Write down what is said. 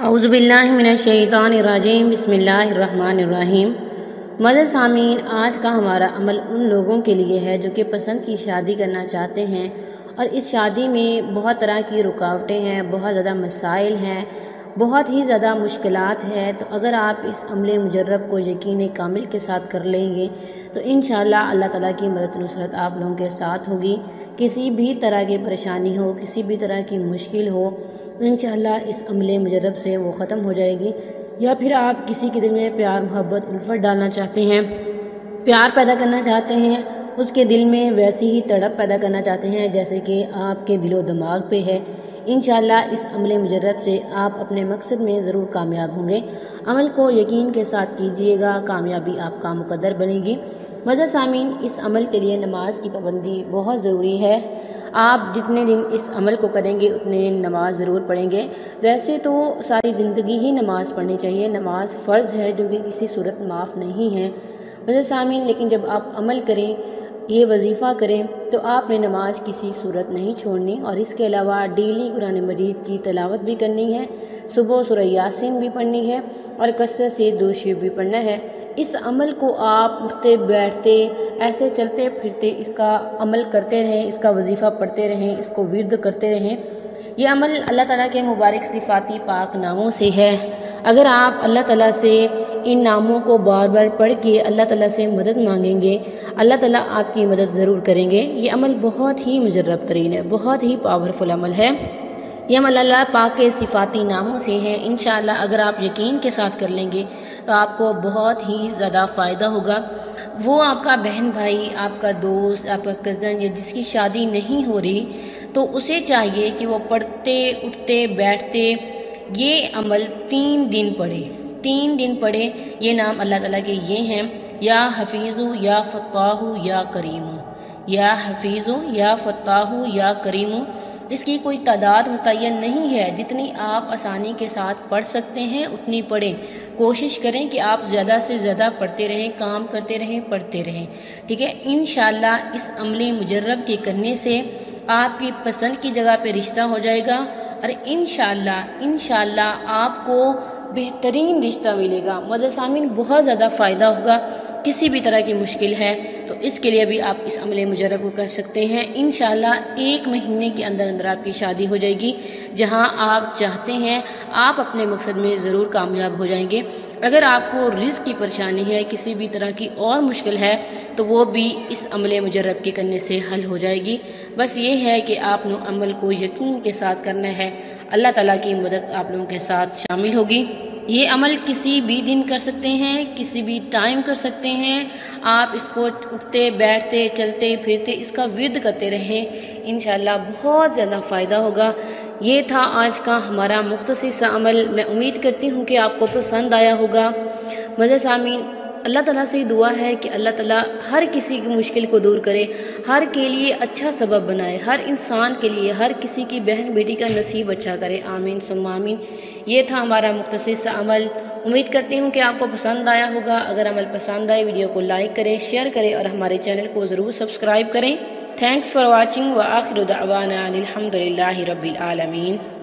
औज़ुबिल्लाहिमिनश्शैतानिर्रजीम बिस्मिल्लाहिर्रहमानिर्रहीम। मज़े सामीन, आज का हमारा अमल उन लोगों के लिए है जो कि पसंद की शादी करना चाहते हैं और इस शादी में बहुत तरह की रुकावटें हैं, बहुत ज़्यादा मसाइल हैं, बहुत ही ज़्यादा मुश्किलात है। तो अगर आप इस अमले मुजर्रब को यकीन कामिल के साथ कर लेंगे तो इंशाअल्लाह अल्लाह ताला की मदद नुसरत आप लोगों के साथ होगी। किसी भी तरह की परेशानी हो, किसी भी तरह की मुश्किल हो, इंशाअल्लाह इस अमले मुजर्रब से वो ख़त्म हो जाएगी। या फिर आप किसी के दिल में प्यार, मोहब्बत, उल्फत डालना चाहते हैं, प्यार पैदा करना चाहते हैं, उसके दिल में वैसी ही तड़प पैदा करना चाहते हैं जैसे कि आपके दिलो दिमाग पे है, इंशाअल्लाह इस अमले मुजर्रब से आप अपने मकसद में ज़रूर कामयाब होंगे। अमल को यकीन के साथ कीजिएगा, कामयाबी आपका मुकद्दर बनेगी। मज़े सामीन, इस अमल के लिए नमाज की पाबंदी बहुत ज़रूरी है। आप जितने दिन इस अमल को करेंगे उतने दिन नमाज ज़रूर पढ़ेंगे। वैसे तो सारी ज़िंदगी ही नमाज़ पढ़नी चाहिए, नमाज फ़र्ज़ है जो कि किसी सूरत माफ़ नहीं है। मज़े सामीन, लेकिन जब आप अमल करें, ये वजीफ़ा करें तो आपने नमाज किसी सूरत नहीं छोड़नी। और इसके अलावा डेली कुरान मजीद की तिलावत भी करनी है, सुबह सूरह यासीन भी पढ़नी है और कसरत से दुरूद शरीफ भी पढ़ना है। इस अमल को आप उठते बैठते, ऐसे चलते फिरते इसका अमल करते रहें, इसका वजीफ़ा पढ़ते रहें, इसको विर्द करते रहें। ये अमल अल्लाह ताला के मुबारक सिफ़ाती पाक नामों से है। अगर आप अल्लाह ताला से इन नामों को बार बार पढ़ के अल्लाह ताला से मदद मांगेंगे, अल्लाह ताला आपकी मदद ज़रूर करेंगे। ये अमल बहुत ही मुजर्रब तरीन है, बहुत ही पावरफुल अमल है। ये अमल अल्लाह पाक के सिफ़ाती नामों से है। इंशाअल्लाह अगर आप यकीन के साथ कर लेंगे तो आपको बहुत ही ज़्यादा फ़ायदा होगा। वो आपका बहन भाई, आपका दोस्त, आपका कज़न या जिसकी शादी नहीं हो रही, तो उसे चाहिए कि वो पढ़ते उठते बैठते ये अमल 3 दिन पढ़े, 3 दिन पढ़े। ये नाम अल्लाह ताला के ये हैं, या हफीज़ु या फ़त्ताहु या करीमु, या हफीज़ु या फ़त्ताहु या करीमु। इसकी कोई तादाद मुतय्यन नहीं है, जितनी आप आसानी के साथ पढ़ सकते हैं उतनी पढ़ें। कोशिश करें कि आप ज़्यादा से ज़्यादा पढ़ते रहें, काम करते रहें, पढ़ते रहें, ठीक है। इंशाअल्लाह इस अमले मुजर्रब के करने से आपकी पसंद की जगह पे रिश्ता हो जाएगा और इंशाअल्लाह आपको बेहतरीन रिश्ता मिलेगा। मज़े सामीन, बहुत ज़्यादा फ़ायदा होगा। किसी भी तरह की मुश्किल है तो इसके लिए भी आप इस अमले मुजर्रब को कर सकते हैं। इंशाअल्लाह 1 महीने के अंदर अंदर आपकी शादी हो जाएगी। जहां आप चाहते हैं आप अपने मकसद में ज़रूर कामयाब हो जाएंगे। अगर आपको रिज़्क़ की परेशानी है, किसी भी तरह की और मुश्किल है, तो वो भी इस अमले मुजर्रब के करने से हल हो जाएगी। बस ये है कि आपने अमल को यकीन के साथ करना है, अल्लाह ताला की मदद आप लोगों के साथ शामिल होगी। ये अमल किसी भी दिन कर सकते हैं, किसी भी टाइम कर सकते हैं। आप इसको उठते बैठते चलते फिरते इसका विर्द करते रहें, इंशाअल्लाह बहुत ज़्यादा फ़ायदा होगा। ये था आज का हमारा मुख्तसर सा अमल। मैं उम्मीद करती हूँ कि आपको पसंद आया होगा। मज़े सामीन, अल्लाह ताला से दुआ है कि अल्लाह ताला हर किसी की मुश्किल को दूर करे, हर के लिए अच्छा सबब बनाए, हर इंसान के लिए, हर किसी की बहन बेटी का नसीब अच्छा करे। आमीन सुम्मा आमीन। ये था हमारा मुख्तसर सा अमल। उम्मीद करती हूँ कि आपको पसंद आया होगा। अगर अमल पसंद आए वीडियो को लाइक करें, शेयर करें और हमारे चैनल को ज़रूर सब्सक्राइब करें। थैंक्स फॉर वॉचिंग व आखिर दावाना अनिल हम्दुलिल्लाहि रब्बिल आलमीन।